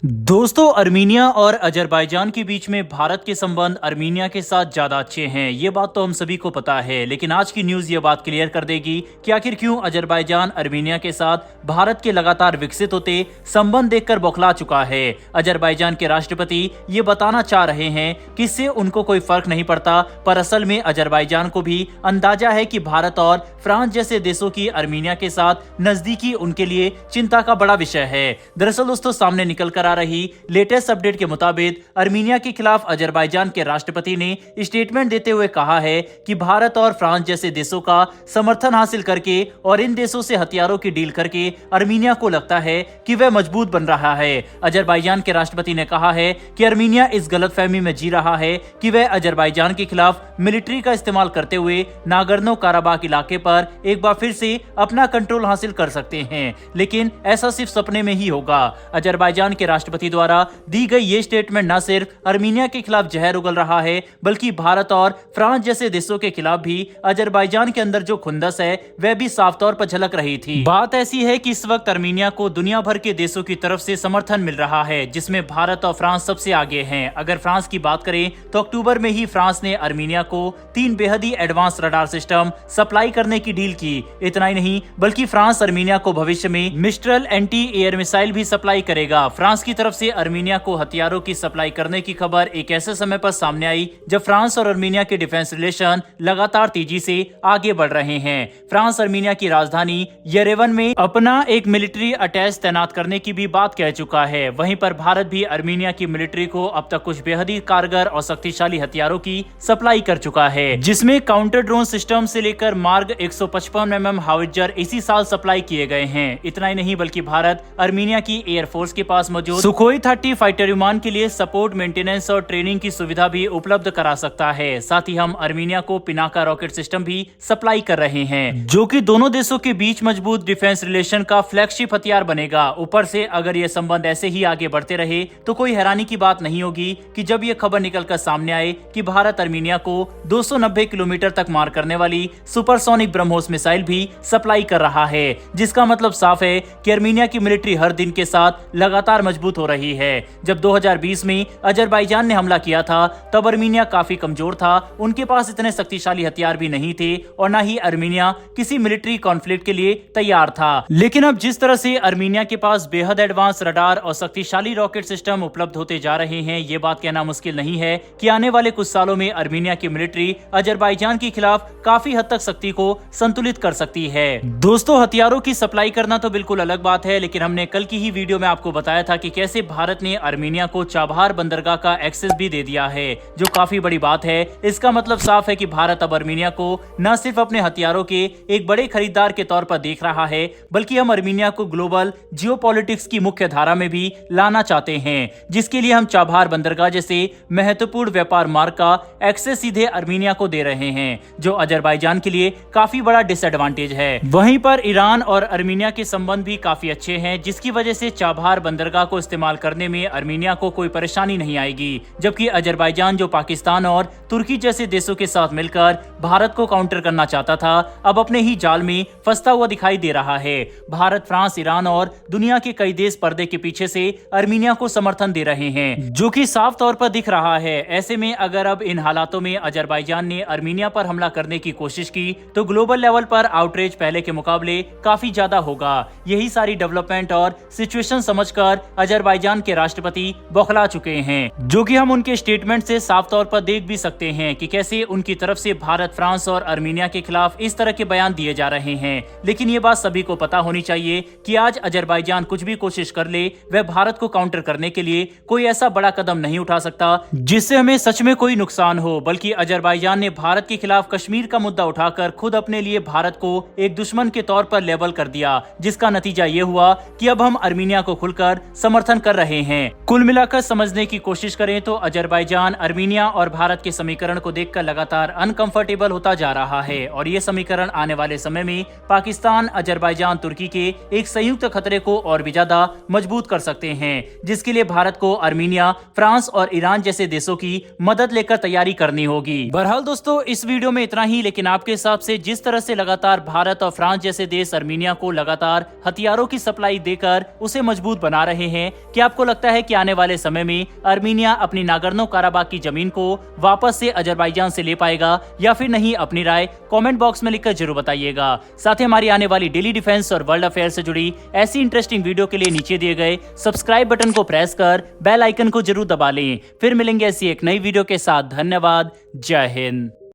दोस्तों, अर्मीनिया और अजरबैजान के बीच में भारत के संबंध अर्मीनिया के साथ ज्यादा अच्छे हैं। ये बात तो हम सभी को पता है, लेकिन आज की न्यूज ये बात क्लियर कर देगी कि आखिर क्यों अजरबैजान अर्मीनिया के साथ भारत के लगातार विकसित होते संबंध देखकर बौखला चुका है। अजरबैजान के राष्ट्रपति ये बताना चाह रहे हैं कि इससे उनको कोई फर्क नहीं पड़ता, पर असल में अजरबैजान को भी अंदाजा है कि भारत और फ्रांस जैसे देशों की अर्मीनिया के साथ नजदीकी उनके लिए चिंता का बड़ा विषय है। दरअसल दोस्तों, सामने निकल कर आ रही लेटेस्ट अपडेट के मुताबिक अर्मीनिया के खिलाफ अजरबैजान के राष्ट्रपति ने स्टेटमेंट देते हुए कहा है कि भारत और फ्रांस जैसे देशों का समर्थन हासिल करके और इन देशों से हथियारों की डील करके अर्मीनिया को लगता है कि वह मजबूत बन रहा है। अजरबैजान के राष्ट्रपति ने कहा है कि अर्मीनिया इस गलतफहमी में जी रहा है कि वह अजरबैजान के खिलाफ मिलिट्री का इस्तेमाल करते हुए नागर्नो काराबाख इलाके पर एक बार फिर से अपना कंट्रोल हासिल कर सकते हैं, लेकिन ऐसा सिर्फ सपने में ही होगा। अजरबैजान के राष्ट्रपति द्वारा दी गई ये स्टेटमेंट न सिर्फ अर्मीनिया के खिलाफ जहर उगल रहा है, बल्कि भारत और फ्रांस जैसे देशों के खिलाफ भी अजरबैजान के अंदर जो खुंदस है वह भी साफ तौर पर झलक रही थी। बात ऐसी है कि इस वक्त अर्मीनिया को दुनिया भर के देशों की तरफ से समर्थन मिल रहा है, जिसमें भारत और फ्रांस सबसे आगे हैं। अगर फ्रांस की बात करें तो अक्टूबर में ही फ्रांस ने अर्मीनिया को 3 बेहद ही एडवांस रडार सिस्टम सप्लाई करने की डील की। इतना ही नहीं, बल्कि फ्रांस अर्मीनिया को भविष्य में मिस्ट्रल एंटी एयर मिसाइल भी सप्लाई करेगा। फ्रांस की तरफ से अर्मीनिया को हथियारों की सप्लाई करने की खबर एक ऐसे समय पर सामने आई जब फ्रांस और अर्मीनिया के डिफेंस रिलेशन लगातार तेजी से आगे बढ़ रहे हैं। फ्रांस अर्मीनिया की राजधानी येरेवन में अपना एक मिलिट्री अटैच तैनात करने की भी बात कह चुका है। वहीं पर भारत भी अर्मीनिया की मिलिट्री को अब तक कुछ बेहद ही कारगर और शक्तिशाली हथियारों की सप्लाई कर चुका है, जिसमें काउंटर ड्रोन सिस्टम से लेकर मार्ग 155 mm हावित्जर इसी साल सप्लाई किए गए हैं। इतना ही नहीं, बल्कि भारत अर्मीनिया की एयरफोर्स के पास मौजूद सुखोई 30 फाइटर विमान के लिए सपोर्ट, मेंटेनेंस और ट्रेनिंग की सुविधा भी उपलब्ध करा सकता है। साथ ही हम अर्मीनिया को पिनाका रॉकेट सिस्टम भी सप्लाई कर रहे हैं, जो कि दोनों देशों के बीच मजबूत डिफेंस रिलेशन का फ्लैगशिप हथियार बनेगा। ऊपर से अगर ये संबंध ऐसे ही आगे बढ़ते रहे तो कोई हैरानी की बात नहीं होगी कि जब ये खबर निकलकर सामने आए कि भारत अर्मीनिया को 290 किलोमीटर तक मार करने वाली सुपरसोनिक ब्रह्मोस मिसाइल भी सप्लाई कर रहा है, जिसका मतलब साफ है कि अर्मीनिया की मिलिट्री हर दिन के साथ लगातार मजबूत हो रही है। जब 2020 में अजरबैजान ने हमला किया था तब अर्मीनिया काफी कमजोर था, उनके पास इतने शक्तिशाली हथियार भी नहीं थे और न ही अर्मीनिया किसी मिलिट्री कॉन्फ्लिक्ट के लिए तैयार था। लेकिन अब जिस तरह से अर्मीनिया के पास बेहद एडवांस रडार और शक्तिशाली रॉकेट सिस्टम उपलब्ध होते जा रहे हैं, ये बात कहना मुश्किल नहीं है कि आने वाले कुछ सालों में अर्मीनिया की मिलिट्री अजरबैजान के खिलाफ काफी हद तक शक्ति को संतुलित कर सकती है। दोस्तों, हथियारों की सप्लाई करना तो बिल्कुल अलग बात है, लेकिन हमने कल की ही वीडियो में आपको बताया था कि कैसे भारत ने अर्मीनिया को चाबहार बंदरगाह का एक्सेस भी दे दिया है, जो काफी बड़ी बात है। इसका मतलब साफ है कि भारत अब अर्मीनिया को न सिर्फ अपने हथियारों के एक बड़े खरीदार के तौर पर देख रहा है, बल्कि हम अर्मीनिया को ग्लोबल जियोपॉलिटिक्स की मुख्य धारा में भी लाना चाहते हैं, जिसके लिए हम चाबहार बंदरगाह जैसे महत्वपूर्ण व्यापार मार्ग का एक्सेस सीधे अर्मीनिया को दे रहे हैं, जो अजरबैजान के लिए काफी बड़ा डिसएडवांटेज है। वहीं पर ईरान और अर्मीनिया के संबंध भी काफी अच्छे हैं, जिसकी वजह से चाबहार बंदरगाह को इस्तेमाल करने में अर्मीनिया को कोई परेशानी नहीं आएगी। जबकि अजरबैजान, जो पाकिस्तान और तुर्की जैसे देशों के साथ मिलकर भारत को काउंटर करना चाहता था, अब अपने ही जाल में फंसता हुआ दिखाई दे रहा है। भारत, फ्रांस, ईरान और दुनिया के कई देश पर्दे के पीछे से अर्मीनिया को समर्थन दे रहे हैं, जो कि साफ तौर पर दिख रहा है। ऐसे में अगर अब इन हालातों में अजरबैजान ने अर्मीनिया पर हमला करने की कोशिश की तो ग्लोबल लेवल पर आउटरीच पहले के मुकाबले काफी ज्यादा होगा। यही सारी डेवलपमेंट और सिचुएशन समझकर अजरबैजान के राष्ट्रपति बौखला चुके हैं, जो कि हम उनके स्टेटमेंट से साफ तौर पर देख भी सकते हैं कि कैसे उनकी तरफ से भारत, फ्रांस और अर्मीनिया के खिलाफ इस तरह के बयान दिए जा रहे हैं। लेकिन ये बात सभी को पता होनी चाहिए कि आज अजरबैजान कुछ भी कोशिश कर ले, वह भारत को काउंटर करने के लिए कोई ऐसा बड़ा कदम नहीं उठा सकता जिससे हमें सच में कोई नुकसान हो। बल्कि अजरबैजान ने भारत के खिलाफ कश्मीर का मुद्दा उठाकर खुद अपने लिए भारत को एक दुश्मन के तौर पर लेबल कर दिया, जिसका नतीजा ये हुआ कि अब हम अर्मीनिया को खुलकर समर्थन कर रहे हैं। कुल मिलाकर समझने की कोशिश करें तो अजरबैजान अर्मीनिया और भारत के समीकरण को देखकर लगातार अनकंफर्टेबल होता जा रहा है, और ये समीकरण आने वाले समय में पाकिस्तान, अजरबैजान, तुर्की के एक संयुक्त खतरे को और भी ज्यादा मजबूत कर सकते हैं, जिसके लिए भारत को अर्मीनिया, फ्रांस और ईरान जैसे देशों की मदद लेकर तैयारी करनी होगी। बहरहाल दोस्तों, इस वीडियो में इतना ही, लेकिन आपके हिसाब से जिस तरह से लगातार भारत और फ्रांस जैसे देश अर्मीनिया को लगातार हथियारों की सप्लाई देकर उसे मजबूत बना रहे हैं, हैं कि आपको लगता है कि आने वाले समय में आर्मीनिया अपनी नागोर्नो काराबाख की जमीन को वापस से अजरबैजान से ले पाएगा या फिर नहीं। अपनी राय कमेंट बॉक्स में लिखकर जरूर बताइएगा। साथ ही हमारी आने वाली डेली डिफेंस और वर्ल्ड अफेयर से जुड़ी ऐसी इंटरेस्टिंग वीडियो के लिए नीचे दिए गए सब्सक्राइब बटन को प्रेस कर बेल आइकन को जरूर दबा लें। फिर मिलेंगे ऐसी एक नई वीडियो के साथ। धन्यवाद। जय हिंद।